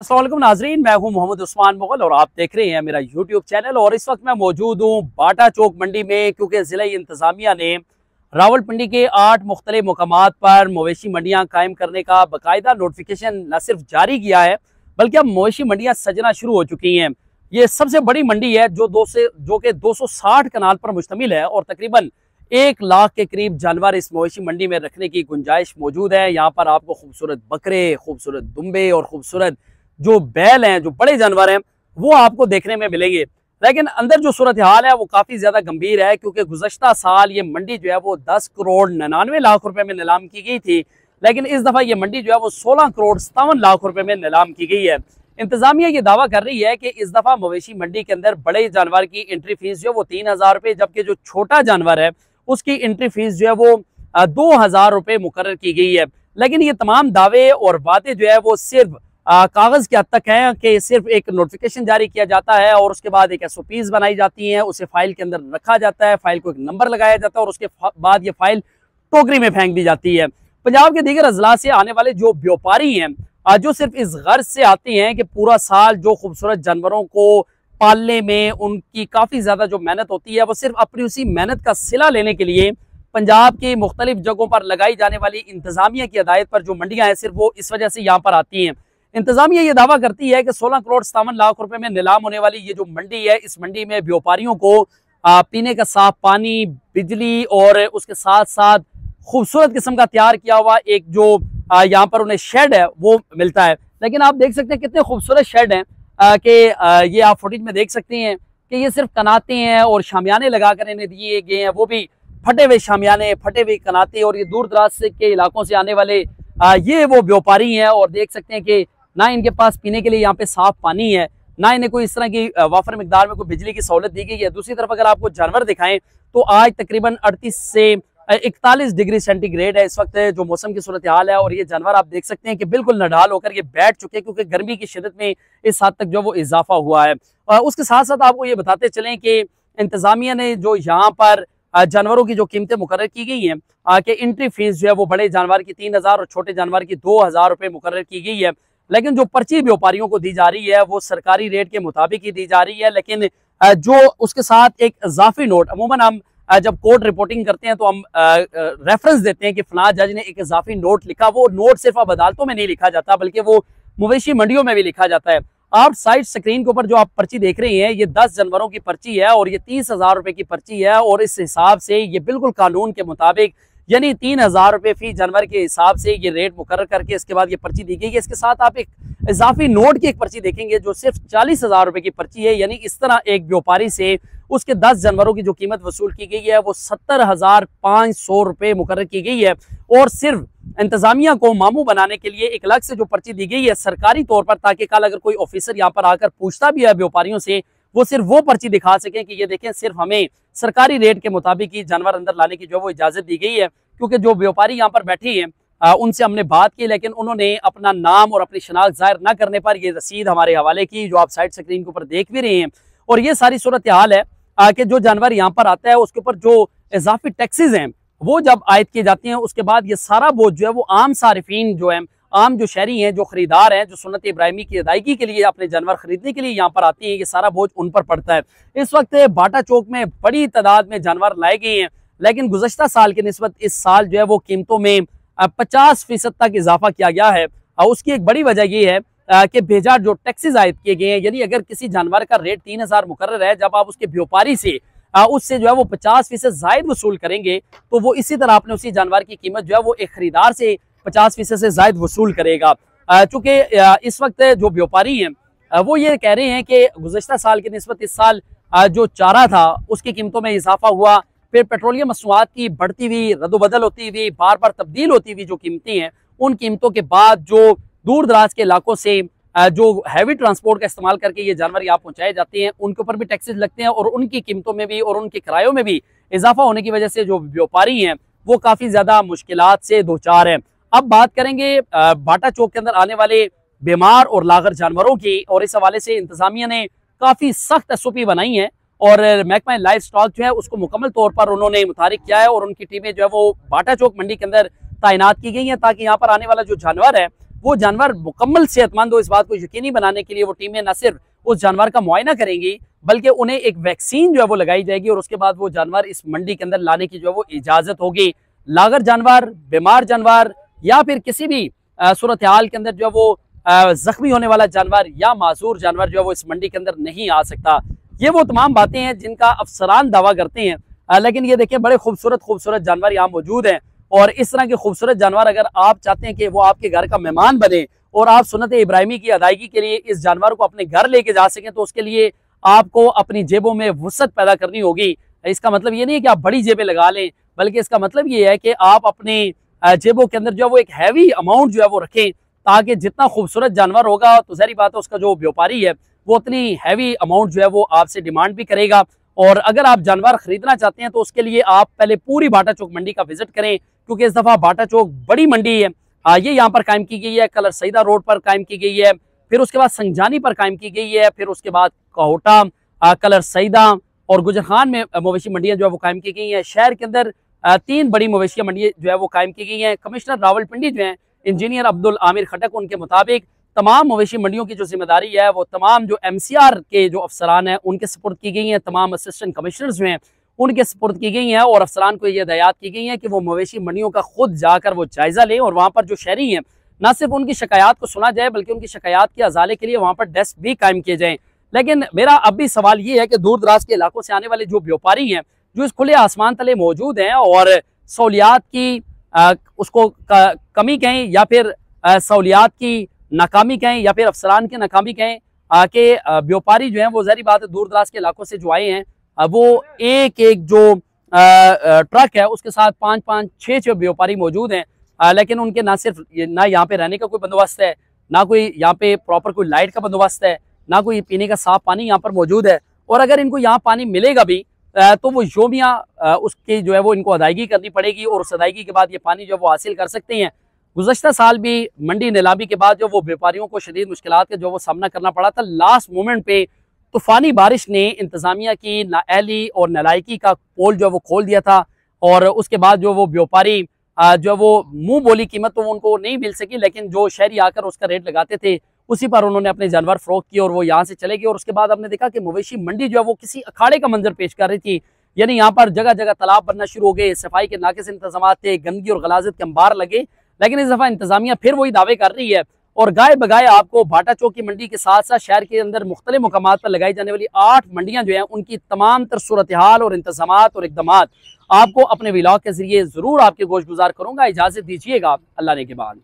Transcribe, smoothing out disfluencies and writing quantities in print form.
अस्सलाम वालेकुम नाजरीन, मैं हूं मोहम्मद उस्मान मुगल और आप देख रहे हैं मेरा यूट्यूब चैनल। और इस वक्त मैं मौजूद हूं बाटा चौक मंडी में, क्योंकि ज़िला इंतज़ामिया ने रावलपिंडी के 8 मुख्तलिफ मकामात पर मवेशी मंडियां कायम करने का बाकायदा नोटिफिकेशन न सिर्फ जारी किया है, बल्कि अब मवेशी मंडियां सजना शुरू हो चुकी हैं। ये सबसे बड़ी मंडी है जो कि 260 कनाल पर मुश्तमिल है और तकरीबन 1 लाख के करीब जानवर इस मवेशी मंडी में रखने की गुंजाइश मौजूद है। यहाँ पर आपको खूबसूरत बकरे, खूबसूरत दुम्बे और खूबसूरत जो बैल हैं, जो बड़े जानवर हैं, वो आपको देखने में मिलेंगे। लेकिन अंदर जो सूरत हाल है वो काफ़ी ज़्यादा गंभीर है, क्योंकि गुज़श्ता साल ये मंडी जो है वो 10 करोड़ 99 लाख रुपए में नीलाम की गई थी, लेकिन इस दफ़ा ये मंडी जो है वो 16 करोड़ 57 लाख रुपए में नीलाम की गई है। इंतज़ामिया ये दावा कर रही है कि इस दफ़ा मवेशी मंडी के अंदर बड़े जानवर की एंट्री फीस जो है वो 3000 रुपये, जबकि जो छोटा जानवर है उसकी एंट्री फीस जो है वो 2000 रुपये मुकर्रर की गई है। लेकिन ये तमाम दावे और बातें जो है वो सिर्फ कागज के हद तक है कि सिर्फ एक नोटिफिकेशन जारी किया जाता है और उसके बाद एक SOPs बनाई जाती हैं, उसे फाइल के अंदर रखा जाता है, फाइल को एक नंबर लगाया जाता है और उसके बाद ये फाइल टोकरी में फेंक दी जाती है। पंजाब के दीगर अजला से आने वाले जो व्यापारी हैं, जो सिर्फ इस गर्ज से आते हैं कि पूरा साल जो खूबसूरत जानवरों को पालने में उनकी काफ़ी ज़्यादा जो मेहनत होती है, वो सिर्फ अपनी उसी मेहनत का सिला लेने के लिए पंजाब की मुख्तलिफ जगहों पर लगाई जाने वाली इंतज़ामिया की हदायत पर जो मंडियाँ हैं, सिर्फ वो इस वजह से यहाँ पर आती हैं। इंतज़ामिया ये दावा करती है कि 16 करोड़ 57 लाख रुपए में नीलाम होने वाली ये जो मंडी है, इस मंडी में व्यापारियों को पीने का साफ पानी, बिजली और उसके साथ साथ खूबसूरत किस्म का तैयार किया हुआ एक जो यहाँ पर उन्हें शेड है वो मिलता है। लेकिन आप देख सकते हैं कितने खूबसूरत शेड हैं कि ये आप फुटेज में देख सकते हैं कि ये सिर्फ कनाते हैं और शामियाने लगा कर इन्हें दिए गए हैं, वो भी फटे हुए शामियाने, फटे हुए कनाते। और ये दूर दराज के इलाकों से आने वाले ये वो व्यापारी हैं और देख सकते हैं कि ना इनके पास पीने के लिए यहाँ पे साफ पानी है, ना इन्हें कोई इस तरह की वाफर मिकदार में कोई बिजली की सहूलत दी गई है। दूसरी तरफ अगर आपको जानवर दिखाएं तो आज तकरीबन 38 से 41 डिग्री सेंटीग्रेड है इस वक्त जो मौसम की सूरत हाल है। और ये जानवर आप देख सकते हैं कि बिल्कुल नडाल होकर ये बैठ चुके हैं, क्योंकि गर्मी की शिद्दत में इस हद तक जो वो इजाफा हुआ है। उसके साथ साथ आपको ये बताते चलें कि इंतजामिया ने जो यहाँ पर जानवरों की जो कीमतें मुकर्रर की गई हैं कि एंट्री फीस जो है वो बड़े जानवर की 3000 और छोटे जानवर की 2000 रुपये मुकर्रर की गई है। लेकिन जो पर्ची व्यापारियों को दी जा रही है वो सरकारी रेट के मुताबिक ही दी जा रही है। लेकिन जो उसके साथ एक इजाफी नोट, अमूमन हम जब कोर्ट रिपोर्टिंग करते हैं तो हम रेफरेंस देते हैं कि फलां जज ने एक इजाफी नोट लिखा। वो नोट सिर्फ अब अदालतों में नहीं लिखा जाता, बल्कि वो मवेशी मंडियों में भी लिखा जाता है। आप साइड स्क्रीन के ऊपर जो आप पर्ची देख रहे हैं, ये 10 जानवरों की पर्ची है और ये 30,000 रुपए की पर्ची है। और इस हिसाब से ये बिल्कुल कानून के मुताबिक, यानी 3000 रुपये फी जानवर के हिसाब से ये रेट मुकर्रर करके इसके बाद ये पर्ची दी गई है। इसके साथ आप एक इजाफी नोट की एक पर्ची देखेंगे जो सिर्फ 40,000 रुपये की पर्ची है। यानी इस तरह एक व्यापारी से उसके 10 जानवरों की जो कीमत वसूल की गई है वो 70,500 रुपये मुकर्रर की गई है। और सिर्फ इंतजामिया को मामू बनाने के लिए एक अलग से जो पर्ची दी गई है सरकारी तौर पर, ताकि कल अगर कोई ऑफिसर यहाँ पर आकर पूछता भी है व्यापारियों से, वो सिर्फ वो पर्ची दिखा सकें कि ये देखें सिर्फ हमें सरकारी रेट के मुताबिक ही जानवर अंदर लाने की जो वो इजाजत दी गई है। क्योंकि जो व्यापारी यहाँ पर बैठे हैं उनसे हमने बात की, लेकिन उन्होंने अपना नाम और अपनी शनाख्त जाहिर न करने पर ये रसीद हमारे हवाले की, जो आप साइड स्क्रीन के ऊपर देख भी रहे हैं। और ये सारी सूरत हाल है कि जो जानवर यहाँ पर आता है उसके ऊपर जो इजाफी टैक्सेज हैं वो जब आयद की जाती हैं, उसके बाद ये सारा बोझ जो है वो आम सारिफीन जो है, आम जो शहरी हैं, जो खरीदार हैं, जो सुन्नत इब्राहिमी की अदायगी के लिए अपने जानवर खरीदने के लिए यहाँ पर आते हैं, ये सारा बोझ उन पर पड़ता है। इस वक्त बाटा चौक में बड़ी तादाद में जानवर लाए गए हैं, लेकिन गुज़श्ता साल की निस्बत इस साल जो है वो कीमतों में 50% तक इजाफा किया गया है। उसकी एक बड़ी वजह ये है कि बेजार जो टैक्सेस आयद किए गए हैं, यानी अगर किसी जानवर का रेट 3000 मुकर्रर है, जब आप उसके व्यापारी से उससे जो है वो 50% जायद वसूल करेंगे तो वो इसी तरह आपने उसी जानवर की कीमत जो है वो एक खरीदार से 50% से जायद वसूल करेगा। चूँकि इस वक्त जो व्यापारी हैं वो ये कह रहे हैं कि गुज़श्ता साल की निस्बत इस साल जो चारा था उसकी कीमतों में इजाफा हुआ, फिर पेट्रोलियम मसनूआत की बढ़ती हुई रद्दोबदल होती हुई, बार बार तब्दील होती हुई जो कीमतें हैं, उन कीमतों के बाद जो दूर दराज के इलाकों से जो हैवी ट्रांसपोर्ट का इस्तेमाल करके ये जानवर यहाँ पहुँचाए जाते हैं, उनके ऊपर भी टैक्सेस लगते हैं और उनकी कीमतों में भी और उनके किरायों में भी इजाफा होने की वजह से जो व्यापारी हैं वो काफ़ी ज़्यादा मुश्किलात से दो चार हैं। अब बात करेंगे बाटा चौक के अंदर आने वाले बीमार और लागर जानवरों की, और इस हवाले से इंतजामिया ने काफ़ी सख्त SOP बनाई है और महकमा लाइफ स्टॉक जो है उसको मुकम्मल तौर पर उन्होंने मुतारिक किया है और उनकी टीमें जो है वो बाटा चौक मंडी के अंदर तैनात की गई हैं, ताकि यहाँ पर आने वाला जो जानवर है वो जानवर मुकम्मल सेहतमंद हो, इस बात को यकीनी बनाने के लिए वो टीमें न सिर्फ उस जानवर का मुआयना करेंगी बल्कि उन्हें एक वैक्सीन जो है वो लगाई जाएगी और उसके बाद वो जानवर इस मंडी के अंदर लाने की जो है वो इजाजत होगी। लागर जानवर, बीमार जानवर या फिर किसी भी सूरत हाल के अंदर जो है वो जख्मी होने वाला जानवर या मासूर जानवर जो है वो इस मंडी के अंदर नहीं आ सकता। ये वो तमाम बातें हैं जिनका अफसरान दावा करते हैं, लेकिन ये देखिए बड़े खूबसूरत खूबसूरत जानवर यहाँ मौजूद हैं। और इस तरह के खूबसूरत जानवर अगर आप चाहते हैं कि वो आपके घर का मेहमान बने और आप सुन्नत इब्राहिमी की अदायगी के लिए इस जानवर को अपने घर लेके जा सकें, तो उसके लिए आपको अपनी जेबों में वुसअत पैदा करनी होगी। इसका मतलब ये नहीं है कि आप बड़ी जेबें लगा लें, बल्कि इसका मतलब ये है कि आप अपने जेबों के अंदर जो है वो एक हैवी अमाउंट जो है वो रखें, ताकि जितना खूबसूरत जानवर होगा तो ज़ाहिर बात है उसका जो व्यापारी है वो उतनी हैवी अमाउंट जो है वो आपसे डिमांड भी करेगा। और अगर आप जानवर खरीदना चाहते हैं तो उसके लिए आप पहले पूरी बाटा चौक मंडी का विजिट करें, क्योंकि इस दफ़ा बाटा चौक बड़ी मंडी है। ये यहाँ पर कायम की गई है, कलर सईदा रोड पर कायम की गई है, फिर उसके बाद संजानी पर कायम की गई है, फिर उसके बाद कोहटा, कलर सईदा और गुजर खान में मवेशी मंडियाँ जो है वो कायम की गई हैं। शहर के अंदर 3 बड़ी मवेशी मंडियाँ जो है वो कायम की गई हैं। कमिश्नर रावलपिंडी जो हैं इंजीनियर अब्दुल आमिर खटक, उनके मुताबिक तमाम मवेशी मंडियों की जो जिम्मेदारी है वो तमाम जो MCR के जो अफसरान हैं उनके सपुर्द की गई है, तमाम असिस्टेंट कमिश्नर्स जो हैं उनके सपुर्द की गई हैं और अफसरान को ये हदायत की गई है कि वो मवेशी मंडियों का खुद जाकर वो जायजा लें और वहाँ पर जो शहरी हैं न सिर्फ उनकी शिकायत को सुना जाए बल्कि उनकी शिकायत के अजाले के लिए वहाँ पर डेस्क भी कायम किए जाएँ। लेकिन मेरा अब भी सवाल ये है कि दूर दराज के इलाकों से आने वाले जो व्यापारी हैं जो इस खुले आसमान तले मौजूद हैं और सहूलियात की उसको कमी कहें या फिर सहूलियात की नाकामी कहें या फिर अफसरान की नाकामी कहें, कि व्यापारी जो हैं वो ज़ाहिर बात है दूर दराज के इलाकों से जो आए हैं वो एक एक जो ट्रक है उसके साथ 5-5, 6-6 व्यापारी मौजूद हैं, लेकिन उनके ना सिर्फ ना यहाँ पे रहने का कोई बंदोबस्त है, ना कोई यहाँ पे प्रॉपर कोई लाइट का बंदोबस्त है, ना कोई पीने का साफ पानी यहाँ पर मौजूद है। और अगर इनको यहाँ पानी मिलेगा भी तो वो योमिया उसकी जो है वो इनको अदायगी करनी पड़ेगी और उस अदायगी के बाद ये पानी जो है वो हासिल कर सकते हैं। गुज़श्ता साल भी मंडी नीलामी के बाद जो वो व्यापारियों को शदीद मुश्किलात का जो वो सामना करना पड़ा था। लास्ट मोमेंट पे तूफ़ानी बारिश ने इंतज़ामिया की नाअहली और नालायकी का पोल जो है वो खोल दिया था और उसके बाद जो वो व्यापारी जो वो मुंह बोली कीमत तो उनको नहीं मिल सकी, लेकिन जो शहरी आकर उसका रेट लगाते थे उसी पर उन्होंने अपने जानवर फरोख्त किए और वो यहाँ से चले गए। और उसके बाद हमने देखा कि मवेशी मंडी जो है वो किसी अखाड़े का मंजर पेश कर रही थी, यानी यहाँ पर जगह जगह तालाब बनना शुरू हो गए, सफाई के नाकिस इंतजाम थे, गंदगी और गलाजत के अंबार लगे। लेकिन इस दफ़ा इंतजामिया फिर वही दावे कर रही है और गाय बगाए आपको बाटा चौक की मंडी के साथ साथ शहर के अंदर मुख्तलिफ मुकामात पर लगाई जाने वाली 8 मंडियां जो हैं उनकी तमाम तर सूरत हाल और इंतजामात और इकदामात आपको अपने व्लॉग के जरिए ज़रूर आपके गोश गुजार करूँगा। इजाज़त दीजिएगा, अल्लाह ने के बाद।